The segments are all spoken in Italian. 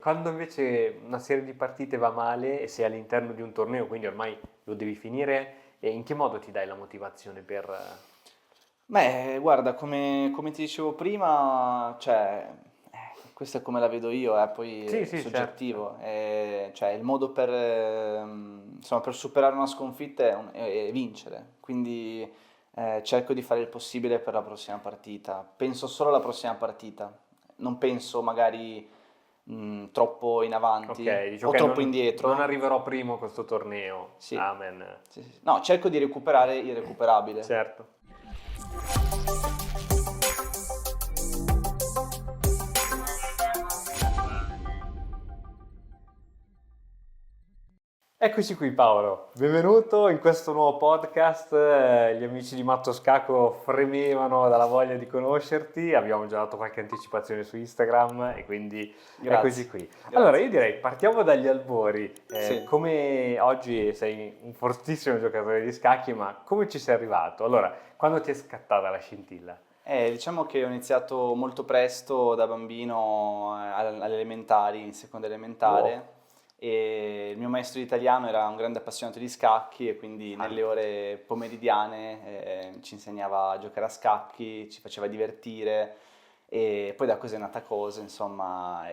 Quando invece una serie di partite va male e sei all'interno di un torneo, quindi ormai lo devi finire, e in che modo ti dai la motivazione per... Beh, guarda, come ti dicevo prima, cioè, questa è come la vedo io, poi Sì, è sì, certo, certo. soggettivo, cioè il modo per, insomma, per superare una sconfitta è vincere, quindi cerco di fare il possibile per la prossima partita, penso solo alla prossima partita, non penso magari troppo in avanti Ok, dici o ok, troppo non indietro, arriverò primo a questo torneo. sì, Amen. sì, sì. No, cerco di recuperare il recuperabile. Certo. Eccoci qui Paolo, benvenuto in questo nuovo podcast. Gli amici di Matto Scacco fremevano dalla voglia di conoscerti, abbiamo già dato qualche anticipazione su Instagram e quindi eccoci Grazie, qui. Allora grazie. io direi partiamo dagli albori. Sì. Come oggi sei un fortissimo giocatore di scacchi, ma come ci sei arrivato? Allora, quando ti è scattata la scintilla? Diciamo che ho iniziato molto presto da bambino alle elementari, in seconda Oh, elementare, e il mio maestro di italiano era un grande appassionato di scacchi e quindi nelle fantastico. ore pomeridiane ci insegnava a giocare a scacchi, ci faceva divertire e poi da così è nata cosa, insomma,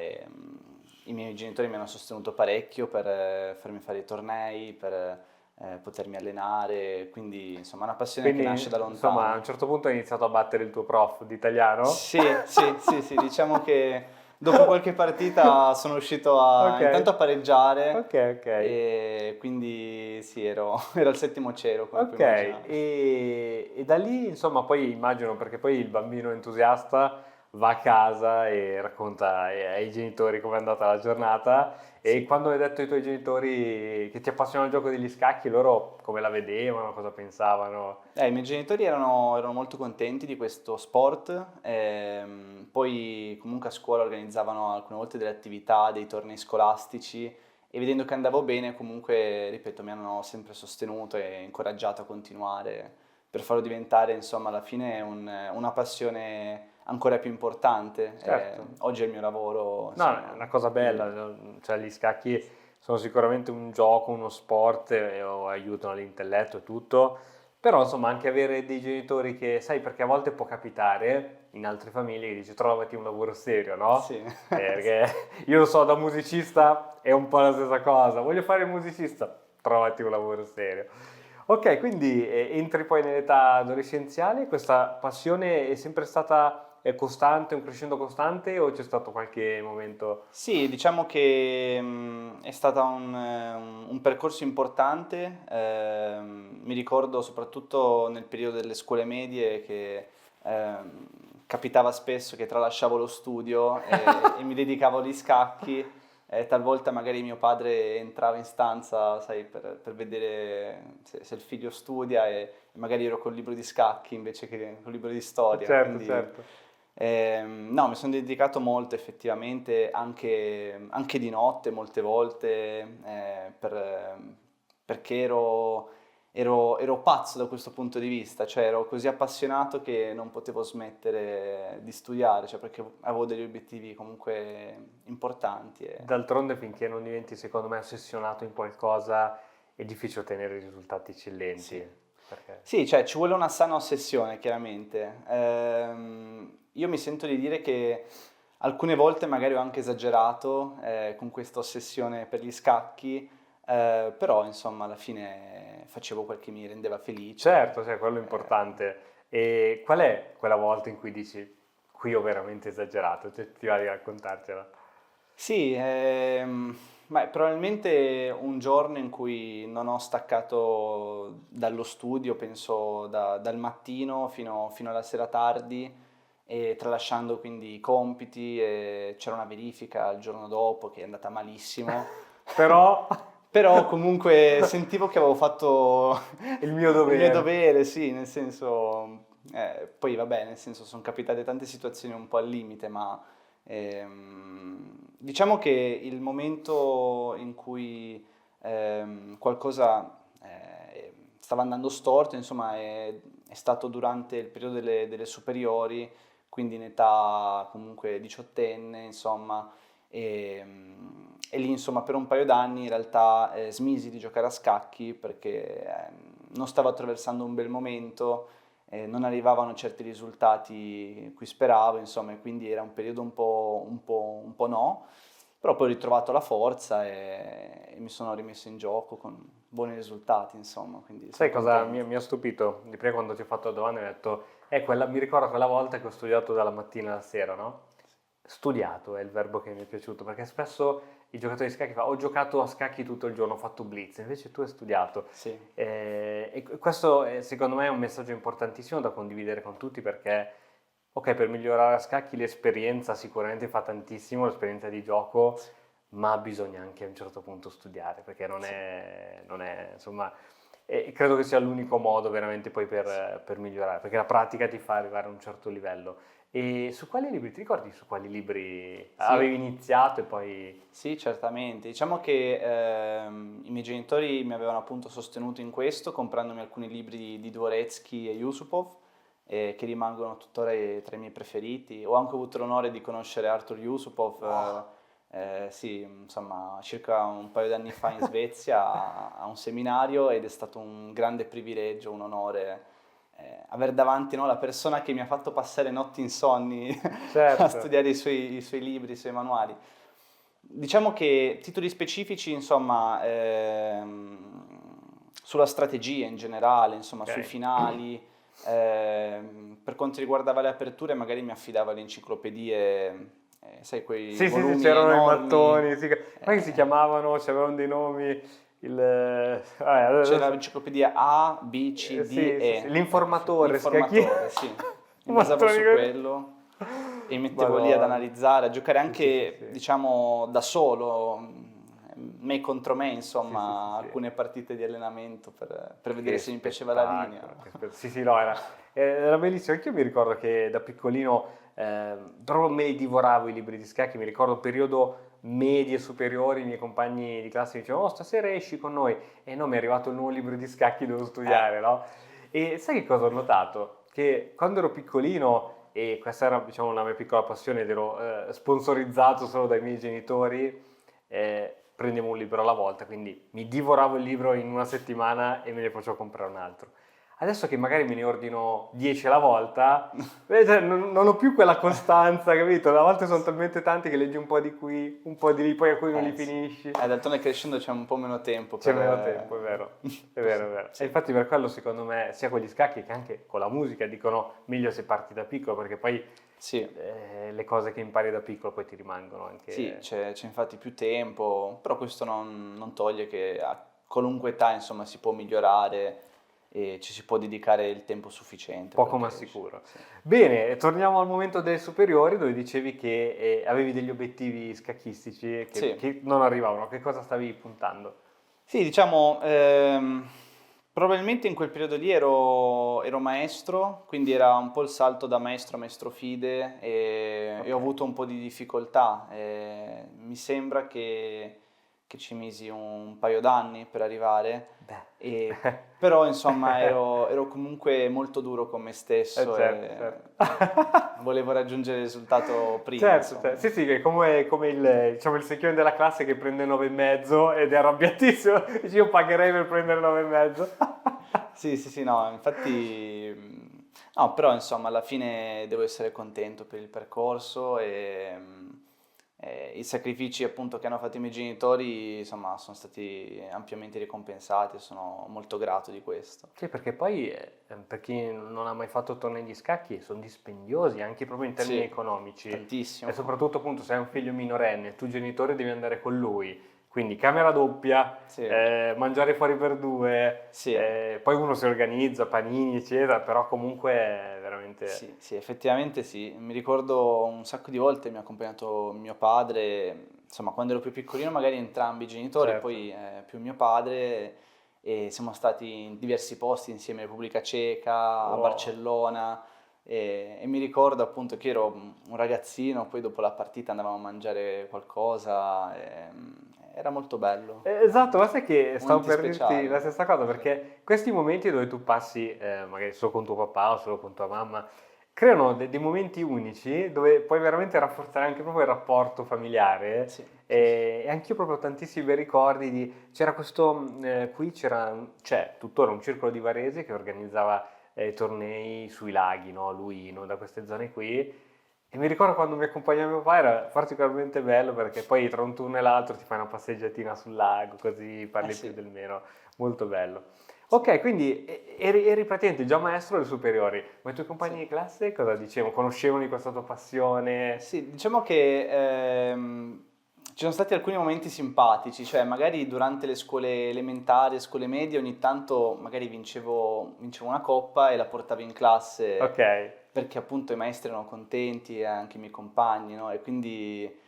i miei genitori mi hanno sostenuto parecchio per farmi fare i tornei, per potermi allenare, quindi insomma è una passione che nasce da Quindi, insomma, a un lontano. certo punto hai iniziato a battere il tuo prof di italiano? Sì, sì, sì, sì, diciamo che dopo qualche partita sono riuscito Ok, intanto a pareggiare ok, ok. e quindi sì, ero al settimo cielo, come puoi Ok, immaginare. e da lì, insomma, poi immagino perché poi il bambino entusiasta va a casa e racconta ai genitori com'è andata la giornata e Sì. quando hai detto ai tuoi genitori che ti appassiona il gioco degli scacchi, loro come la vedevano, cosa pensavano? I miei genitori erano molto contenti di questo sport, poi comunque a scuola organizzavano alcune volte delle attività, dei tornei scolastici e vedendo che andavo bene comunque, ripeto, mi hanno sempre sostenuto e incoraggiato a continuare per farlo diventare insomma alla fine una passione ancora più importante. Certo. Oggi è il mio lavoro, No, è insomma, una cosa bella, quindi no? Cioè gli scacchi sono sicuramente un gioco, uno sport, o aiutano l'intelletto e tutto, però insomma anche avere dei genitori che, sai, perché a volte può capitare in altre famiglie che dici trovati un lavoro serio, no? sì. Perché io lo so, da musicista è un po' la stessa cosa, voglio fare il musicista, trovati un lavoro serio. Ok, quindi entri poi nell'età adolescenziale, questa passione è sempre stata costante, un crescendo costante o c'è stato qualche momento... Sì, diciamo che è stato un percorso importante, mi ricordo soprattutto nel periodo delle scuole medie che capitava spesso che tralasciavo lo studio e mi dedicavo agli scacchi, e talvolta magari mio padre entrava in stanza, sai, per vedere se il figlio studia e magari ero col libro di scacchi invece che col libro di storia, Certo, quindi certo. no, mi sono dedicato molto effettivamente, anche di notte molte volte, perché ero pazzo da questo punto di vista, cioè ero così appassionato che non potevo smettere di studiare, cioè perché avevo degli obiettivi comunque importanti. D'altronde finché non diventi, secondo me, ossessionato in qualcosa è difficile ottenere risultati eccellenti. Sì. Perché... Sì, cioè ci vuole una sana ossessione, chiaramente. Io mi sento di dire che alcune volte magari ho anche esagerato con questa ossessione per gli scacchi, però insomma alla fine facevo quel che mi rendeva felice. Certo, cioè, quello è Eh, importante. E qual è quella volta in cui dici, qui ho veramente esagerato? Cioè, ti va di raccontarcela? Sì, ma probabilmente un giorno in cui non ho staccato dallo studio, penso dal mattino fino alla sera tardi, e tralasciando quindi i compiti, e c'era una verifica il giorno dopo che è andata malissimo, Però però comunque sentivo che avevo fatto il mio il mio dovere. dovere, sì, nel senso, poi vabbè, nel senso sono capitate tante situazioni un po' al limite, ma diciamo che il momento in cui qualcosa stava andando storto, insomma, è stato durante il periodo delle superiori, quindi in età comunque diciottenne, insomma, e lì insomma per un paio d'anni in realtà smisi di giocare a scacchi perché non stavo attraversando un bel momento, non arrivavano certi risultati cui speravo, insomma, e quindi era un periodo un po' no, però poi ho ritrovato la forza e mi sono rimesso in gioco con buoni risultati, insomma, quindi Sai sono cosa contento. mi ha stupito? Di prima quando ti ho fatto la domanda mi hai detto, mi ricordo quella volta che ho studiato dalla mattina alla sera, no? Studiato è il verbo che mi è piaciuto, perché spesso i giocatori di scacchi fanno, ho giocato a scacchi tutto il giorno, ho fatto blitz, invece tu hai studiato. Sì, E questo secondo me è un messaggio importantissimo da condividere con tutti perché, ok, per migliorare a scacchi l'esperienza sicuramente fa tantissimo, l'esperienza di gioco, ma bisogna anche a un certo punto studiare perché sì, non è, insomma, e credo che sia l'unico modo veramente poi per migliorare, perché la pratica ti fa arrivare a un certo livello. E su quali libri, ti ricordi su quali libri sì. avevi iniziato e poi... Sì, certamente. Diciamo che i miei genitori mi avevano appunto sostenuto in questo, comprandomi alcuni libri di Dvoretsky e Yusupov, che rimangono tuttora tra i miei preferiti. Ho anche avuto l'onore di conoscere Arthur Yusupov, sì, insomma, circa un paio d'anni fa in Svezia a un seminario ed è stato un grande privilegio, un onore aver davanti, no, la persona che mi ha fatto passare notti insonni a Certo, studiare i suoi libri, i suoi manuali. Diciamo che titoli specifici, insomma, sulla strategia in generale, insomma, sui ok. finali, per quanto riguardava le aperture, magari mi affidavo alle enciclopedie, sai, quei Sì, sì, sì, volumi c'erano i enormi. mattoni, sì, come si eh, chiamavano? C'avevano dei nomi, C'era adesso, l'enciclopedia A, B, C, D, sì, sì, sì, E, l'informatore, scacchi... l'informatore, sì. Mi basavo mattoni su così. quello e mi mettevo lì ad Madonna, analizzare, a giocare sì, sì, sì, anche, sì, diciamo, da solo, me contro me, sì, sì, sì, insomma, sì. alcune partite di allenamento per vedere Che se mi piaceva la linea. spettacolo, sì, sì, no, era bellissimo. Anche io mi ricordo che da piccolino proprio me li divoravo i libri di scacchi. Mi ricordo periodo medie superiori, i miei compagni di classe mi dicevano, oh, stasera esci con noi. E no, mi è arrivato il nuovo libro di scacchi, devo Eh, studiare, no? E sai che cosa ho notato? Che quando ero piccolino, e questa era, diciamo, una mia piccola passione, ed ero sponsorizzato solo dai miei genitori, prendevo un libro alla volta, quindi mi divoravo il libro in una settimana e me ne facevo comprare un altro. Adesso che magari me ne ordino 10 alla volta, cioè, non ho più quella costanza, capito? A volte sono talmente tanti che leggi un po' di qui, un po' di lì, poi alcuni non li sì. finisci. D'altronde crescendo c'è un po' meno tempo C'è per... meno tempo, è vero. È vero, è vero. E Sì. infatti per quello secondo me, sia con gli scacchi che anche con la musica, dicono meglio se parti da piccolo, perché poi Sì. le cose che impari da piccolo poi ti rimangono Sì, anche... c'è infatti più tempo, però questo non toglie che a qualunque età, insomma, si può migliorare e ci si può dedicare il tempo sufficiente Poco per ma crescere. sicuro. Sì. Bene, torniamo al momento delle superiori dove dicevi che avevi degli obiettivi scacchistici Sì. che non arrivavano. Che cosa stavi puntando? Sì, diciamo, probabilmente in quel periodo lì ero maestro, quindi era un po' il salto da maestro a maestro fide e ho Ok. avuto un po' di difficoltà. Mi sembra che ci misi un paio d'anni per arrivare, Beh. però insomma ero comunque molto duro con me stesso Certo, e certo. volevo raggiungere il risultato prima, Certo, certo. insomma. Sì, sì, che è come diciamo, il secchione della classe che prende 9 e mezzo ed è arrabbiatissimo. Dice, io pagherei per prendere 9 e mezzo. Sì, sì, sì, no, infatti, no, però insomma alla fine devo essere contento per il percorso e i sacrifici appunto che hanno fatto i miei genitori, insomma, sono stati ampiamente ricompensati e sono molto grato di questo. Sì, perché poi per chi non ha mai fatto tornei di scacchi sono dispendiosi anche proprio in termini Sì, economici e tantissimo. soprattutto appunto se hai un figlio minorenne, tu genitore devi andare con lui, quindi camera doppia, Sì, mangiare fuori per due, sì. poi uno si organizza, panini eccetera, però comunque è veramente... Sì, sì, effettivamente sì. Mi ricordo un sacco di volte mi ha accompagnato mio padre, insomma, quando ero più piccolino magari entrambi i genitori, Certo. poi più mio padre e siamo stati in diversi posti insieme, Repubblica Ceca, a Wow. Barcellona e mi ricordo appunto che ero un ragazzino, poi dopo la partita andavamo a mangiare qualcosa, era molto bello, Esatto, ma sai che stavo momenti per dirti la speciali. stessa cosa, Sì. perché questi momenti dove tu passi, magari solo con tuo papà o solo con tua mamma, creano dei momenti unici dove puoi veramente rafforzare anche proprio il rapporto familiare. Sì, E anch'io proprio ho tantissimi bei ricordi c'era questo, qui c'è tuttora un circolo di Varese che organizzava tornei sui laghi, no? Luino, da queste zone qui. E mi ricordo quando mi accompagnava mio papà era particolarmente bello perché poi tra un turno e l'altro ti fai una passeggiatina sul lago, così parli più sì, del meno. Molto bello. sì, Ok, quindi eri praticamente già maestro alle superiori, ma i tuoi sì. compagni di classe cosa dicevano? Conoscevano di questa tua passione? Sì, diciamo che ci sono stati alcuni momenti simpatici, cioè magari durante le scuole elementari, scuole medie, ogni tanto magari vincevo una coppa e la portavo in classe Ok, perché appunto i maestri erano contenti e anche i miei compagni, no? E quindi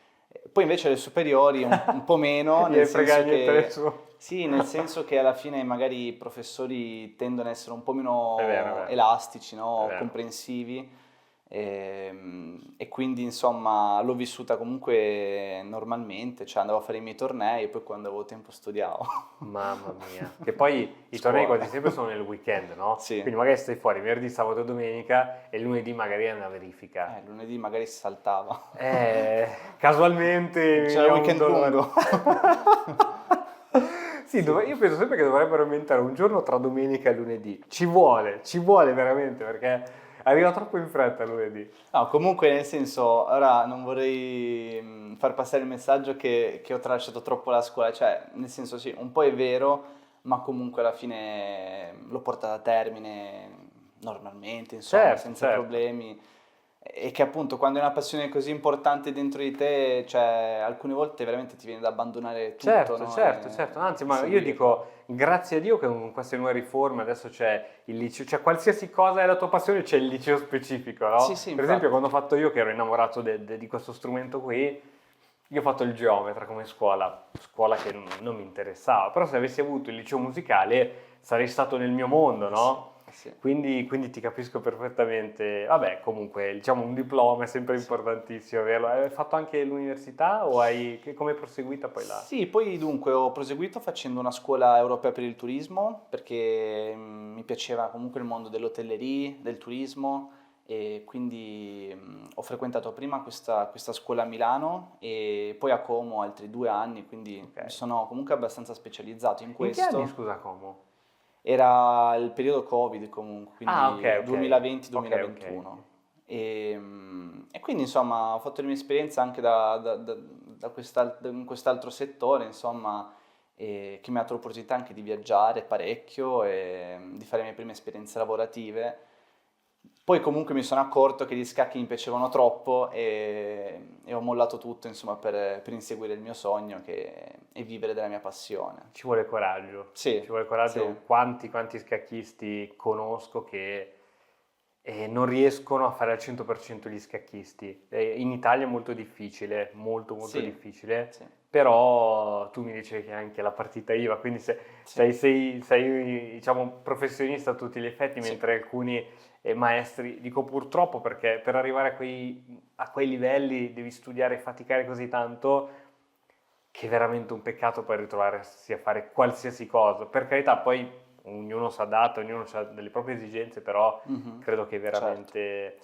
poi invece alle superiori un po' meno, gli nel hai fregato senso niente che nessuno. sì, nel senso che alla fine magari i professori tendono ad essere un po' È meno vero, elastici, è no? vero. Comprensivi. E quindi insomma l'ho vissuta comunque normalmente, cioè andavo a fare i miei tornei e poi quando avevo tempo studiavo. Mamma mia, che poi i tornei Scuola. quasi sempre sono nel weekend, no? Sì, Quindi magari stai fuori venerdì, sabato e domenica e lunedì magari è una verifica. lunedì magari si saltava. Casualmente mi C'era il veniva un weekend dolore. lungo. Sì, Sì. io penso sempre che dovrebbero inventare un giorno tra domenica e lunedì. Ci vuole veramente perché arriva troppo in fretta lunedì. No, comunque nel senso, ora non vorrei far passare il messaggio che ho tralasciato troppo la scuola, cioè nel senso sì, un po' è vero, ma comunque alla fine l'ho portata a termine normalmente, insomma, Certo, senza certo. problemi. E che appunto quando hai una passione così importante dentro di te, cioè alcune volte veramente ti viene da abbandonare tutto, Certo, no? certo, certo, anzi, E ma io seguirla. dico grazie a Dio che con queste nuove riforme adesso c'è il liceo, cioè qualsiasi cosa è la tua passione c'è il liceo specifico, Sì, no? sì, Per esempio, infatti. quando ho fatto io che ero innamorato di questo strumento qui, io ho fatto il geometra come scuola che non mi interessava, però se avessi avuto il liceo musicale sarei stato nel mio mondo, Eh sì, no? eh sì, Quindi ti capisco perfettamente. Vabbè, comunque, diciamo un diploma è sempre sì. importantissimo averlo. Hai fatto anche l'università o come è proseguita poi là? Sì, poi dunque ho proseguito facendo una scuola europea per il turismo perché mi piaceva comunque il mondo dell'hotellerie, del turismo e quindi ho frequentato prima questa scuola a Milano e poi a Como altri 2 anni, quindi Ok. mi sono comunque abbastanza specializzato in In che anni, questo. scusa, Como? Era il periodo Covid comunque, Ah, ok, quindi ok. Ok, ok. 2020-2021. E quindi insomma ho fatto la mia esperienza anche in quest'altro settore, insomma, che mi ha dato l'opportunità anche di viaggiare parecchio e di fare le mie prime esperienze lavorative. Poi comunque mi sono accorto che gli scacchi mi piacevano troppo e ho mollato tutto, insomma, per inseguire il mio sogno che è vivere della mia passione. Ci vuole coraggio. Sì, Ci vuole sì, coraggio. Quanti scacchisti conosco che non riescono a fare al 100% gli scacchisti. In Italia è molto difficile, molto molto sì, difficile, sì, però tu mi dicevi che anche la partita IVA, quindi sì, sei, diciamo, professionista a tutti gli effetti, sì, mentre alcuni maestri, dico purtroppo perché per arrivare a quei livelli devi studiare e faticare così tanto che è veramente un peccato poi ritrovarsi a fare qualsiasi cosa. Per carità, poi ognuno si adatta, ognuno ha delle proprie esigenze, però mhm, credo che certo. veramente...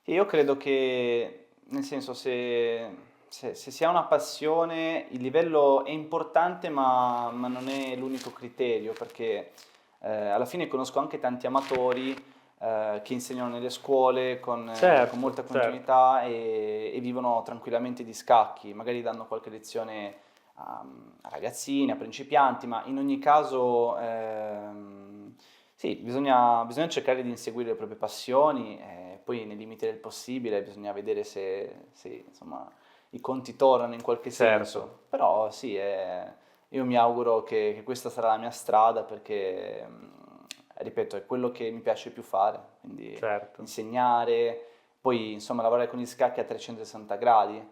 E io credo che, nel senso, se si ha una passione, il livello è importante, ma non è l'unico criterio, perché alla fine conosco anche tanti amatori che insegnano nelle scuole con molta Certo, certo. continuità e vivono tranquillamente di scacchi, magari danno qualche lezione a ragazzini, a principianti, ma in ogni caso sì, bisogna cercare di inseguire le proprie passioni, poi nei limiti del possibile bisogna vedere se, insomma, i conti tornano in qualche Certo, senso, però sì, io mi auguro che questa sarà la mia strada perché, ripeto, è quello che mi piace più fare, quindi certo. insegnare, poi insomma lavorare con gli scacchi a 360 gradi,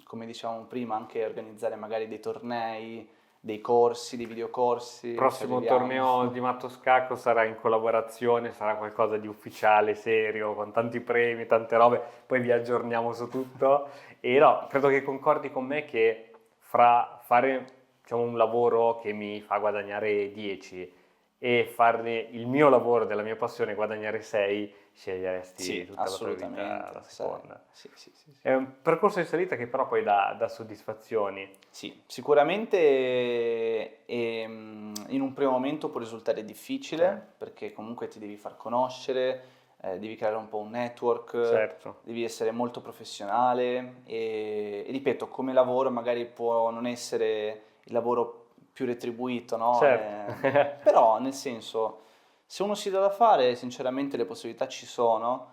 come dicevamo prima, anche organizzare magari dei tornei, dei corsi, dei videocorsi, ci Prossimo arriviamo. torneo di Matto Scacco sarà in collaborazione, sarà qualcosa di ufficiale, serio, con tanti premi, tante robe, poi vi aggiorniamo su tutto. E no, credo che concordi con me che fra fare, diciamo, un lavoro che mi fa guadagnare 10 e fare il mio lavoro della mia passione guadagnare 6, sceglieresti Sì, tutta la tua vita assolutamente. la seconda. Sì, sì, sì, sì. È un percorso di salita che però poi dà soddisfazioni. Sì, sicuramente in un primo momento può risultare difficile Certo. perché comunque ti devi far conoscere, devi creare un po' un network, Certo. devi essere molto professionale e ripeto, come lavoro magari può non essere il lavoro più retribuito, no? Certo. Però nel senso, se uno si dà da fare, sinceramente le possibilità ci sono,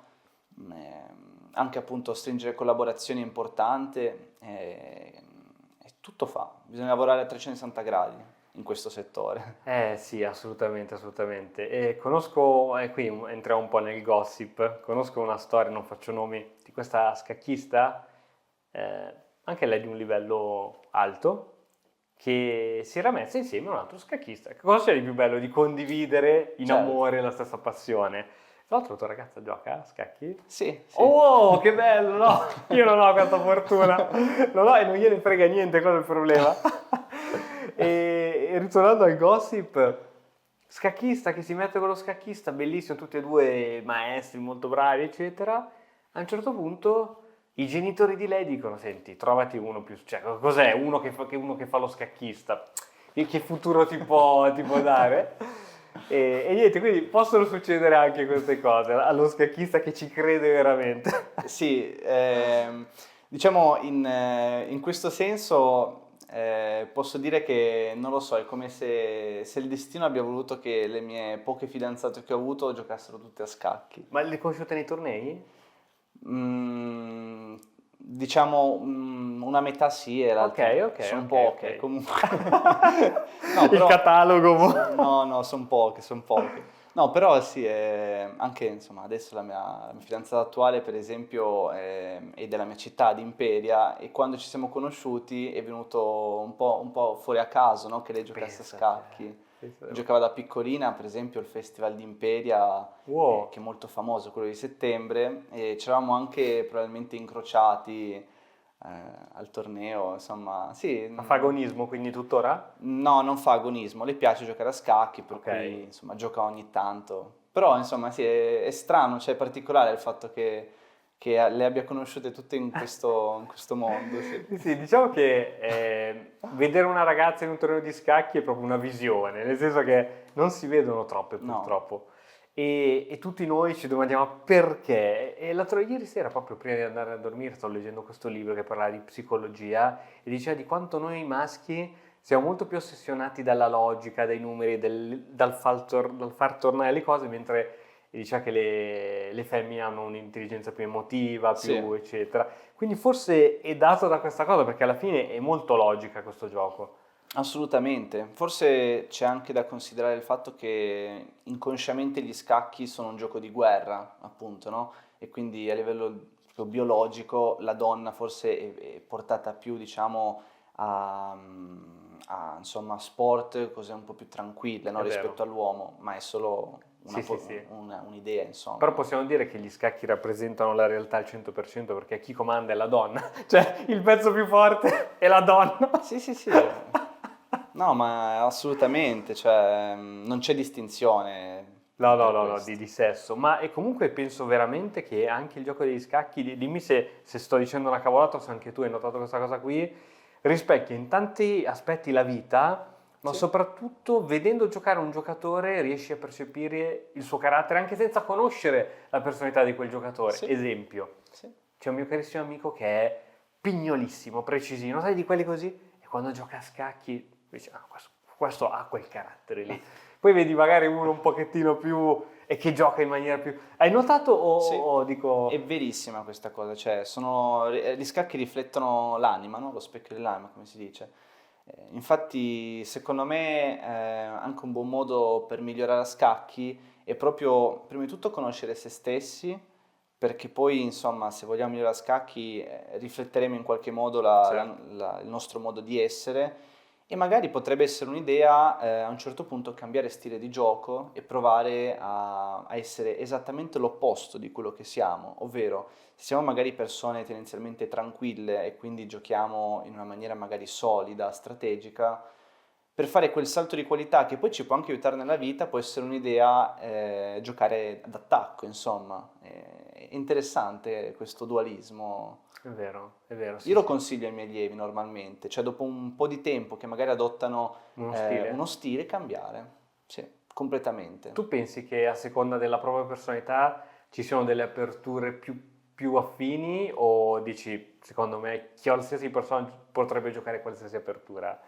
anche appunto stringere collaborazioni è importante, e tutto fa, bisogna lavorare a 360 gradi in questo settore. Sì, assolutamente, assolutamente. E conosco, qui entriamo un po' nel gossip, conosco una storia, non faccio nomi, di questa scacchista, anche lei di un livello alto, che si era messa insieme a un altro scacchista. Che cosa c'è di più bello di condividere in Certo, amore la stessa passione? Tra l'altro, tua ragazza gioca a scacchi? sì, sì. Oh, che bello, no? Io non ho questa fortuna, non ho e non gliene frega niente, quello è il problema. E ritornando al gossip, scacchista che si mette con lo scacchista, bellissimo, tutti e due maestri molto bravi, eccetera. A un certo punto i genitori di lei dicono: Senti, trovati uno più. Cioè, cos'è uno che fa lo scacchista? E che futuro ti può dare? E niente, quindi possono succedere anche queste cose allo scacchista che ci crede veramente. Sì, diciamo in questo senso posso dire che non lo so, è come se il destino abbia voluto che le mie poche fidanzate che ho avuto giocassero tutte a scacchi. Ma le conosciute nei tornei? Mm, diciamo una metà sì e Ok, l'altra ok, sono ok, poche ok. comunque. No, Il però catalogo. no, no, sono poche, sono poche. No, però sì, anche insomma adesso la mia fidanzata attuale per esempio è della mia città, di Imperia, e quando ci siamo conosciuti è venuto un po' fuori a caso, no, che lei giocasse a Pensate. scacchi. Pensate. Giocava da piccolina, per esempio, il Festival di Imperia, Wow. che è molto famoso, quello di settembre, e ci eravamo anche probabilmente incrociati al torneo, insomma, sì. Ma fa agonismo quindi tuttora? No, non fa agonismo, le piace giocare a scacchi, per Ok. cui insomma gioca ogni tanto. Però insomma sì, è strano, cioè è particolare il fatto che le abbia conosciute tutte in questo mondo, sì. Sì, sì, diciamo che vedere una ragazza in un torneo di scacchi è proprio una visione, nel senso che non si vedono troppe No, purtroppo. E tutti noi ci domandiamo perché. E l'altro ieri sera, proprio prima di andare a dormire, sto leggendo questo libro che parla di psicologia e diceva di quanto noi maschi siamo molto più ossessionati dalla logica, dai numeri, dal far tornare le cose, mentre diceva che le femmine hanno un'intelligenza più emotiva, sì. più eccetera. Quindi forse è dato da questa cosa, perché alla fine è molto logica questo gioco. Assolutamente, forse c'è anche da considerare il fatto che inconsciamente gli scacchi sono un gioco di guerra, appunto, no? E quindi a livello proprio biologico la donna forse è portata più, diciamo, insomma, sport, cose un po' più tranquille, no? È vero. Rispetto all'uomo, ma è solo Sì, sì, sì. un'idea, insomma. Però possiamo dire che gli scacchi rappresentano la realtà al 100% perché chi comanda è la donna. Cioè, il pezzo più forte è la donna. Sì, sì, sì. No, ma assolutamente, cioè non c'è distinzione No, no, per no, no, questo. di sesso. Ma e comunque penso veramente che anche il gioco degli scacchi, dimmi se sto dicendo una cavolata o se anche tu hai notato questa cosa qui, rispecchia in tanti aspetti la vita, ma Sì, soprattutto vedendo giocare un giocatore riesci a percepire il suo carattere anche senza conoscere la personalità di quel giocatore. sì, Esempio, sì. c'è un mio carissimo amico che è pignolissimo, precisino, sai di quelli così? E quando gioca a scacchi dici, ah, questo ha quel carattere lì. Poi vedi magari uno un pochettino più e che gioca in maniera più. Hai notato Sì, o è dico. verissima questa cosa, cioè gli scacchi riflettono l'anima, no? Lo specchio dell'anima, come si dice. Infatti, secondo me, anche un buon modo per migliorare a scacchi è proprio, prima di tutto, conoscere se stessi, perché poi, insomma, se vogliamo migliorare a scacchi, rifletteremo in qualche modo Certo, il nostro modo di essere e magari potrebbe essere un'idea, a un certo punto, cambiare stile di gioco e provare a essere esattamente l'opposto di quello che siamo, ovvero se siamo magari persone tendenzialmente tranquille e quindi giochiamo in una maniera magari solida, strategica, per fare quel salto di qualità che poi ci può anche aiutare nella vita, può essere un'idea giocare d'attacco, insomma. È interessante questo dualismo. È vero, sì, Io lo sì. consiglio ai miei allievi normalmente, cioè dopo un po' di tempo che magari adottano Uno stile. uno stile, cambiare, sì, completamente. Tu pensi che a seconda della propria personalità ci siano delle aperture più affini o dici, secondo me, qualsiasi persona potrebbe giocare qualsiasi apertura?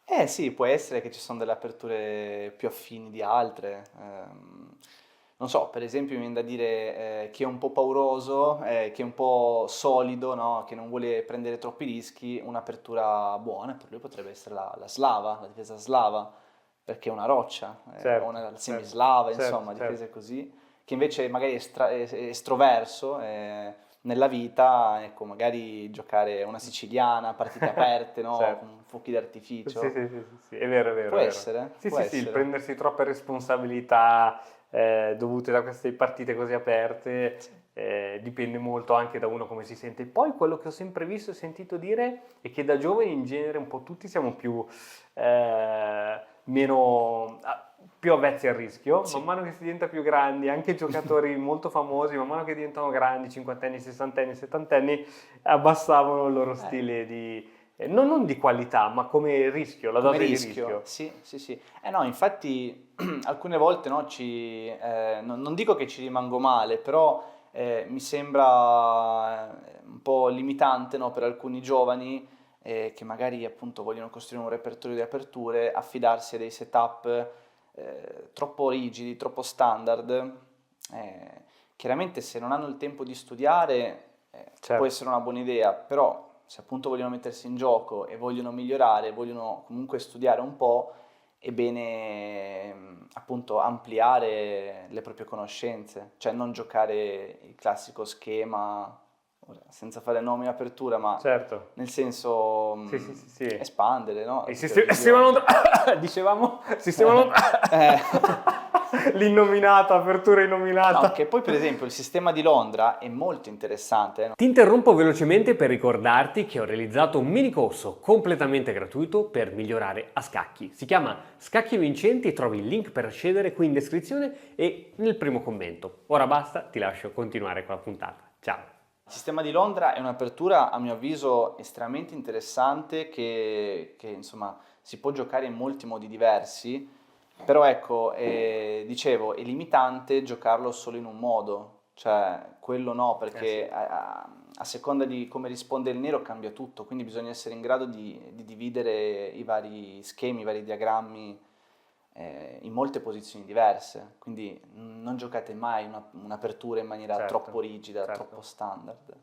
Eh sì, può essere che ci sono delle aperture più affini di altre. Non so, per esempio mi viene da dire chi è un po' pauroso, chi è un po' solido, no? Che non vuole prendere troppi rischi, un'apertura buona per lui potrebbe essere la slava, la difesa slava, perché è una roccia, o Certo, una certo, semislava, certo, insomma, certo. difese così, che invece magari è estroverso. Nella vita, ecco, magari giocare una siciliana, partite aperte, no? Certo. Con fuochi Sì, d'artificio. sì, sì, sì, sì, è vero, è vero, Può è vero. essere, Sì, può sì, sì, il essere. prendersi troppe responsabilità dovute da queste partite così aperte Sì. dipende molto anche da uno come si sente. Poi quello che ho sempre visto e sentito dire è che da giovani in genere un po' tutti siamo meno, più avvezzi al rischio. Man Sì. mano che si diventa più grandi, anche giocatori molto famosi, man mano che diventano grandi, cinquantenni, sessantenni, settantenni, abbassavano il loro Eh, stile di non di qualità, ma come rischio, la come dose di rischio, rischio. sì, sì, sì. Eh no, infatti alcune volte no, non dico che ci rimango male, però mi sembra un po' limitante, no, per alcuni giovani che magari appunto vogliono costruire un repertorio di aperture, affidarsi a dei setup troppo rigidi, troppo standard. Chiaramente se non hanno il tempo di studiare può Certo, essere una buona idea, però se appunto vogliono mettersi in gioco e vogliono migliorare, vogliono comunque studiare un po', è bene appunto ampliare le proprie conoscenze, cioè non giocare il classico schema, ora, senza fare nomi in apertura, ma certo. nel senso Sì, sì, sì, sì. espandere, no? La Il propria sistema visione. dicevamo, sistema non... Eh. L'innominata, apertura No, innominata. che poi per esempio il sistema di Londra è molto interessante, no? Ti interrompo velocemente per ricordarti che ho realizzato un mini corso completamente gratuito per migliorare a scacchi. Si chiama Scacchi Vincenti e trovi il link per accedere qui in descrizione e nel primo commento. Ora basta, ti lascio continuare con la puntata. Ciao! Il sistema di Londra è un'apertura, a mio avviso, estremamente interessante che, insomma si può giocare in molti modi diversi, però ecco, dicevo, è limitante giocarlo solo in un modo, cioè quello no, Sì. perché a seconda di come risponde il nero cambia tutto, quindi bisogna essere in grado di dividere i vari schemi, i vari diagrammi in molte posizioni diverse, quindi non giocate mai un'apertura in maniera troppo Certo, rigida, troppo certo. standard.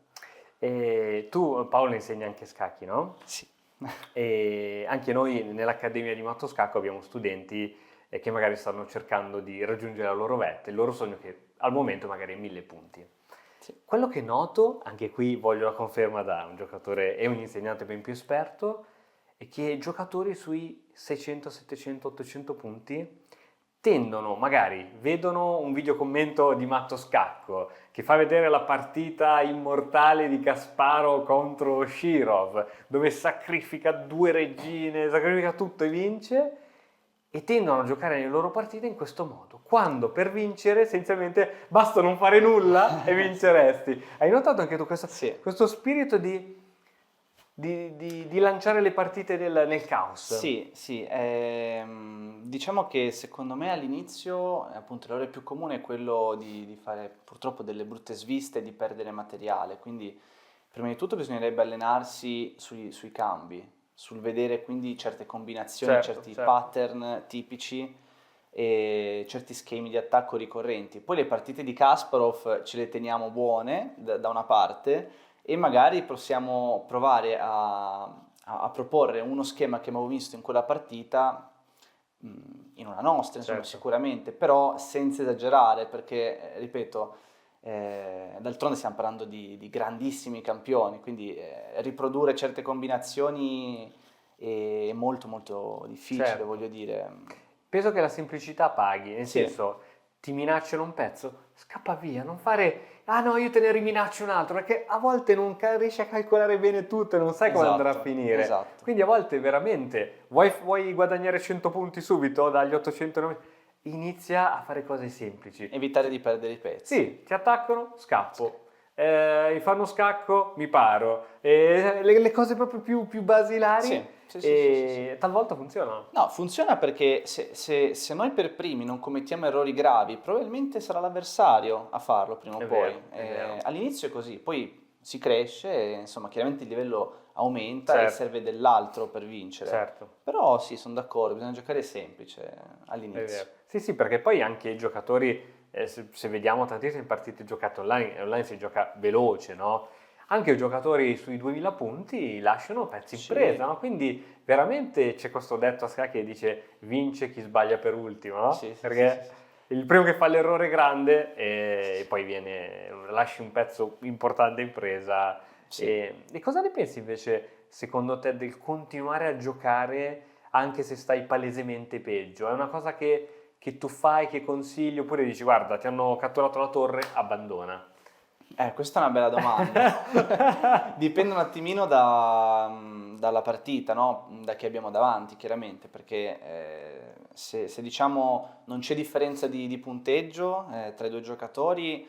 E tu, Paolo, insegni anche scacchi, no? Sì. E anche noi nell'Accademia di Matto Scacco abbiamo studenti che magari stanno cercando di raggiungere la loro vetta, il loro sogno che al momento magari è 1000 punti. Sì. Quello che noto, anche qui voglio la conferma da un giocatore e un insegnante ben più esperto, è che giocatori sui 600, 700, 800 punti tendono, magari vedono un videocommento di Matto Scacco che fa vedere la partita immortale di Kasparo contro Shirov, dove sacrifica 2 regine, sacrifica tutto e vince, e tendono a giocare le loro partite in questo modo, quando per vincere essenzialmente basta non fare nulla e vinceresti. Hai notato anche tu Sì. questo spirito di lanciare le partite nel caos? Sì, sì, diciamo che secondo me all'inizio appunto l'errore più comune è quello di fare purtroppo delle brutte sviste e di perdere materiale, quindi prima di tutto bisognerebbe allenarsi sui cambi, sul vedere quindi certe combinazioni, Certo, certi certo. pattern tipici e certi schemi di attacco ricorrenti. Poi le partite di Kasparov ce le teniamo buone da una parte e magari possiamo provare a proporre uno schema che abbiamo visto in quella partita in una nostra, insomma, Certo. sicuramente, però senza esagerare, perché, ripeto, d'altronde stiamo parlando di grandissimi campioni, quindi riprodurre certe combinazioni è molto molto difficile, Certo. voglio dire. Penso che la semplicità paghi, nel Sì, senso ti minacciano un pezzo, scappa via, non fare, ah no, io te ne riminaccio un altro, perché a volte non riesci a calcolare bene tutto e non sai come andrà a finire. Esatto. Quindi a volte veramente, vuoi guadagnare 100 punti subito dagli 800, inizia a fare cose semplici. Evitare di perdere i pezzi. Sì, ti attaccano, scappo. Mi fanno scacco, mi paro. Le cose proprio più basilari. Sì. Talvolta funzionano. No, funziona perché se noi per primi non commettiamo errori gravi, probabilmente sarà l'avversario a farlo prima o È poi. vero, è vero. All'inizio è così, poi si cresce, e, insomma, chiaramente il livello aumenta e Certo. serve dell'altro per vincere. Certo. Però sì, sono d'accordo, bisogna giocare semplice È all'inizio. vero. Sì, perché poi anche i giocatori, se vediamo tantissime partite giocate online si gioca veloce, no? Anche i giocatori sui 2000 punti lasciano pezzi in Sì. presa, no? Quindi veramente c'è questo detto a scacchi che dice vince chi sbaglia per ultimo, no? Sì, Perché il primo che fa l'errore grande e poi lasci un pezzo importante in presa. Sì. E cosa ne pensi invece, secondo te, del continuare a giocare anche se stai palesemente peggio? È una cosa che tu fai, che consigli, oppure dici guarda ti hanno catturato la torre, abbandona? Questa è una bella domanda. Dipende un attimino dalla partita, no? Da chi abbiamo davanti, chiaramente, perché se diciamo non c'è differenza di punteggio tra i due giocatori,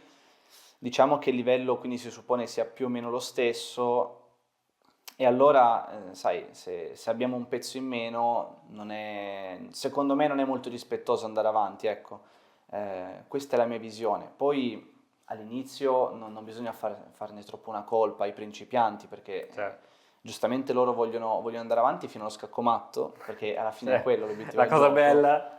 diciamo che il livello quindi si suppone sia più o meno lo stesso, e allora, sai, se abbiamo un pezzo in meno, secondo me non è molto rispettoso andare avanti, ecco. Questa è la mia visione. Poi all'inizio non bisogna farne troppo una colpa ai principianti, perché Certo. giustamente loro vogliono andare avanti fino allo scaccomatto, perché alla fine è quello l'obiettivo La del cosa gioco. bella.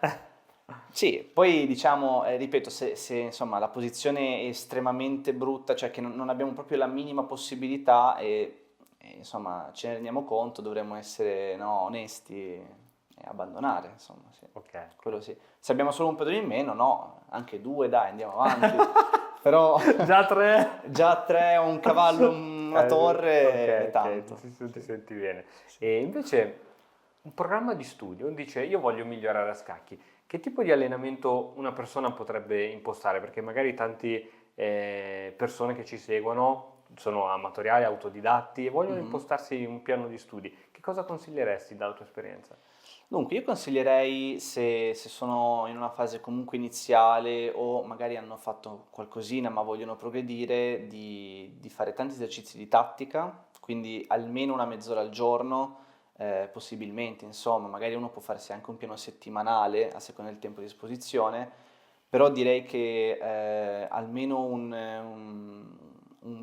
Sì, poi diciamo, ripeto, se insomma la posizione è estremamente brutta, cioè che non abbiamo proprio la minima possibilità e insomma ce ne rendiamo conto, dovremmo essere onesti e abbandonare, insomma, sì. Ok. Quello sì. Se abbiamo solo un pedone in meno, no, anche due, dai, andiamo avanti. Però Già tre? già tre, un cavallo, una torre, è tanto. Ti senti bene. E invece un programma di studio dice io voglio migliorare a scacchi. Che tipo di allenamento una persona potrebbe impostare? Perché magari tante persone che ci seguono sono amatoriali, autodidatti e vogliono impostarsi un piano di studi. Che cosa consiglieresti dalla tua esperienza? Dunque, io consiglierei, se sono in una fase comunque iniziale o magari hanno fatto qualcosina ma vogliono progredire, di fare tanti esercizi di tattica, quindi almeno una mezz'ora al giorno, possibilmente, insomma, magari uno può farsi anche un piano settimanale a seconda del tempo a disposizione, però direi che almeno un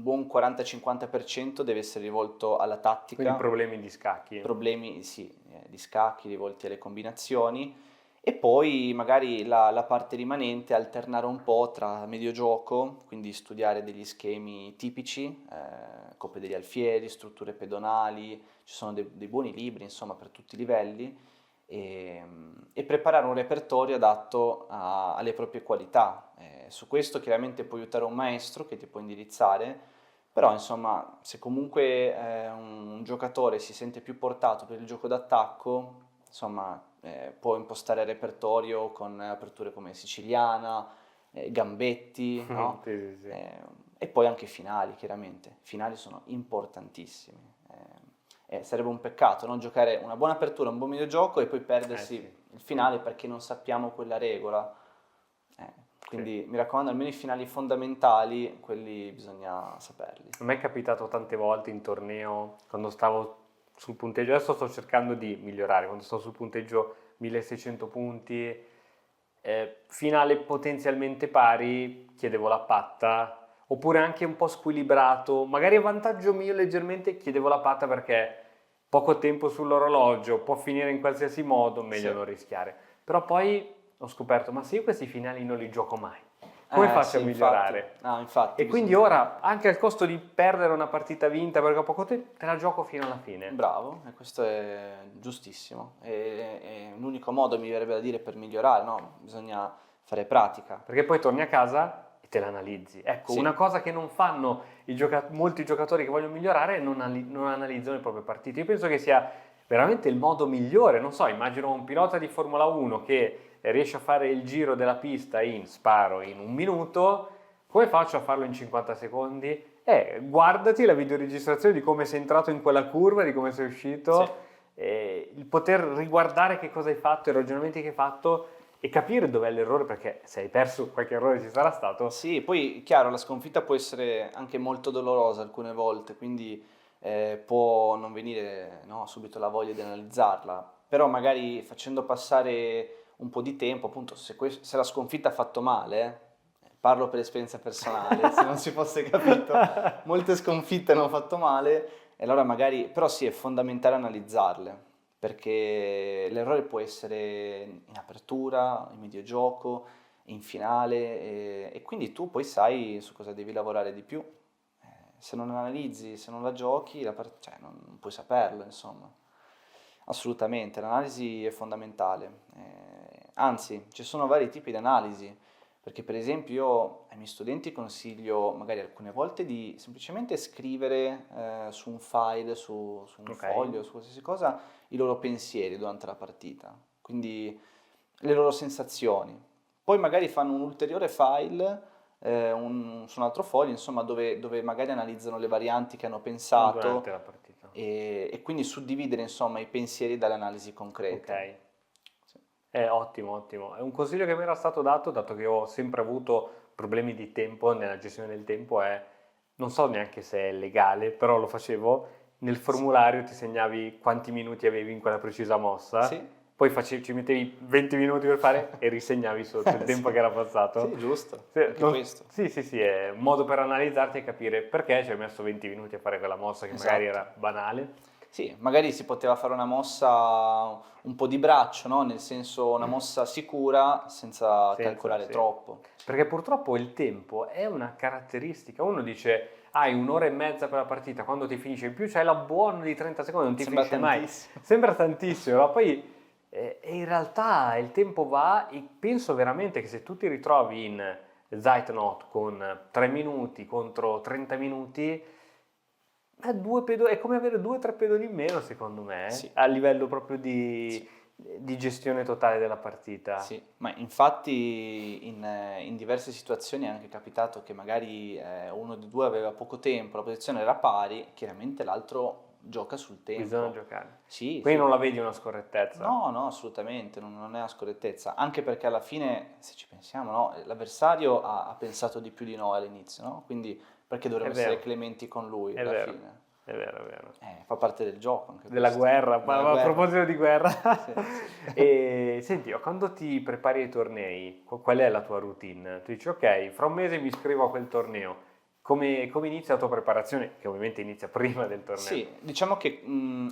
buon 40-50% deve essere rivolto alla tattica. Quindi problemi di scacchi. Problemi, sì, di scacchi rivolti alle combinazioni, e poi magari la parte rimanente alternare un po' tra mediogioco, quindi studiare degli schemi tipici, coppe degli alfieri, strutture pedonali, ci sono dei buoni libri, insomma, per tutti i livelli, e preparare un repertorio adatto alle proprie qualità. Su questo chiaramente puoi aiutare un maestro che ti può indirizzare, però insomma se comunque un giocatore si sente più portato per il gioco d'attacco, insomma può impostare il repertorio con aperture come siciliana, gambetti, no? Sì. E poi anche finali, chiaramente. I finali sono importantissimi. Sarebbe un peccato non giocare una buona apertura, un buon videogioco e poi perdersi il finale perché non sappiamo quella regola. Quindi mi raccomando, almeno i finali fondamentali, quelli bisogna saperli. A me è capitato tante volte in torneo, quando stavo sul punteggio, adesso sto cercando di migliorare, quando sto sul punteggio 1600 punti, finale potenzialmente pari, chiedevo la patta, oppure anche un po' squilibrato, magari a vantaggio mio leggermente, chiedevo la patta perché poco tempo sull'orologio, può finire in qualsiasi modo, meglio non rischiare. Però poi ho scoperto, ma se io questi finali non li gioco mai, come faccio a migliorare? Infatti, E quindi ora, anche al costo di perdere una partita vinta perché ho poco tempo, te la gioco fino alla fine. Bravo, e questo è giustissimo. È l'unico modo, mi verrebbe da dire, per migliorare, no? Bisogna fare pratica. Perché poi torni a casa e te l'analizzi. Ecco, Sì. una cosa che non fanno molti giocatori che vogliono migliorare è non analizzano le proprie partite. Io penso che sia veramente il modo migliore. Non so, immagino un pilota di Formula 1 che riesce a fare il giro della pista in un minuto come faccio a farlo in 50 secondi? Guardati la videoregistrazione di come sei entrato in quella curva, di come sei uscito, il poter riguardare che cosa hai fatto, i ragionamenti che hai fatto e capire dov'è l'errore, perché se hai perso qualche errore ci sarà stato. Sì, poi chiaro, la sconfitta può essere anche molto dolorosa alcune volte, quindi può non venire, no, subito la voglia di analizzarla, però magari facendo passare un po' di tempo, appunto, se la sconfitta ha fatto male, parlo per esperienza personale, se non si fosse capito, molte sconfitte hanno fatto male, e allora magari, però sì, è fondamentale analizzarle, perché l'errore può essere in apertura, in mediogioco, in finale, e quindi tu poi sai su cosa devi lavorare di più. Se non analizzi, se non la giochi, cioè, non puoi saperlo, insomma. Assolutamente, l'analisi è fondamentale. Anzi, ci sono vari tipi di analisi, perché per esempio io ai miei studenti consiglio magari alcune volte di semplicemente scrivere su un file, su un foglio, su qualsiasi cosa, i loro pensieri durante la partita, quindi le loro sensazioni. Poi magari fanno un ulteriore file su un altro foglio, insomma, dove magari analizzano le varianti che hanno pensato durante la partita. e quindi suddividere, insomma, i pensieri dalle analisi concrete. Ok. Sì. Ottimo, ottimo. È un consiglio che mi era stato dato, dato che ho sempre avuto problemi di tempo nella gestione del tempo, non so neanche se è legale, però lo facevo, nel formulario ti segnavi quanti minuti avevi in quella precisa mossa, Sì. poi ci mettevi 20 minuti per fare e risegnavi sotto il tempo che era passato. Sì, giusto, Sì, anche questo. Sì, è un modo per analizzarti e capire perché ci hai messo 20 minuti a fare quella mossa che magari Esatto. era banale. Sì, magari si poteva fare una mossa un po' di braccio, no? Nel senso una mossa sicura senza calcolare sì. troppo. Perché purtroppo il tempo è una caratteristica. Uno dice hai un'ora e mezza per la partita, quando ti finisce in più c'hai la buona di 30 secondi, non ti Sembra finisce mai. tantissimo. Sembra tantissimo, no? Poi in realtà il tempo va e penso veramente che se tu ti ritrovi in Zeitnot con 3 minuti contro 30 minuti, è come avere 2 o 3 pedoni in meno secondo me, Sì. a livello proprio di gestione totale della partita. Sì, ma infatti in diverse situazioni è anche capitato che magari uno di due aveva poco tempo, la posizione era pari, chiaramente l'altro gioca sul tempo. Bisogna giocare. Sì, Quindi sì. non la vedi una scorrettezza. No, assolutamente, non è una scorrettezza, anche perché alla fine, se ci pensiamo, no, l'avversario ha pensato di più di noi all'inizio, no? Quindi perché dovremmo È vero. essere clementi con lui È alla vero. fine? È vero. Fa parte del gioco anche Della questo. guerra, Della a guerra. proposito di guerra. Sì. E senti, quando ti prepari ai tornei, qual è la tua routine? Tu dici, ok, fra un mese mi iscrivo a quel torneo. Come inizia la tua preparazione? Che ovviamente inizia prima del torneo. Sì, diciamo che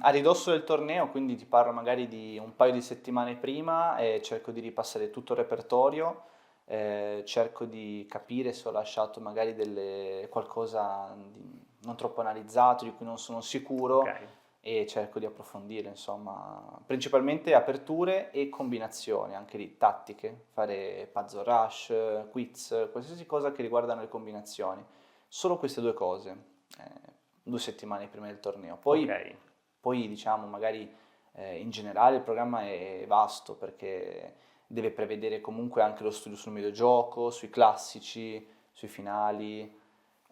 a ridosso del torneo, quindi ti parlo magari di un paio di settimane prima, cerco di ripassare tutto il repertorio, cerco di capire se ho lasciato magari qualcosa di non troppo analizzato, di cui non sono sicuro, Ok. e cerco di approfondire, insomma, principalmente aperture e combinazioni, anche lì tattiche, fare puzzle rush, quiz, qualsiasi cosa che riguardano le combinazioni. Solo queste due cose, 2 settimane prima del torneo. Ok. Poi diciamo, magari in generale il programma è vasto perché deve prevedere comunque anche lo studio sul videogioco, sui classici, sui finali.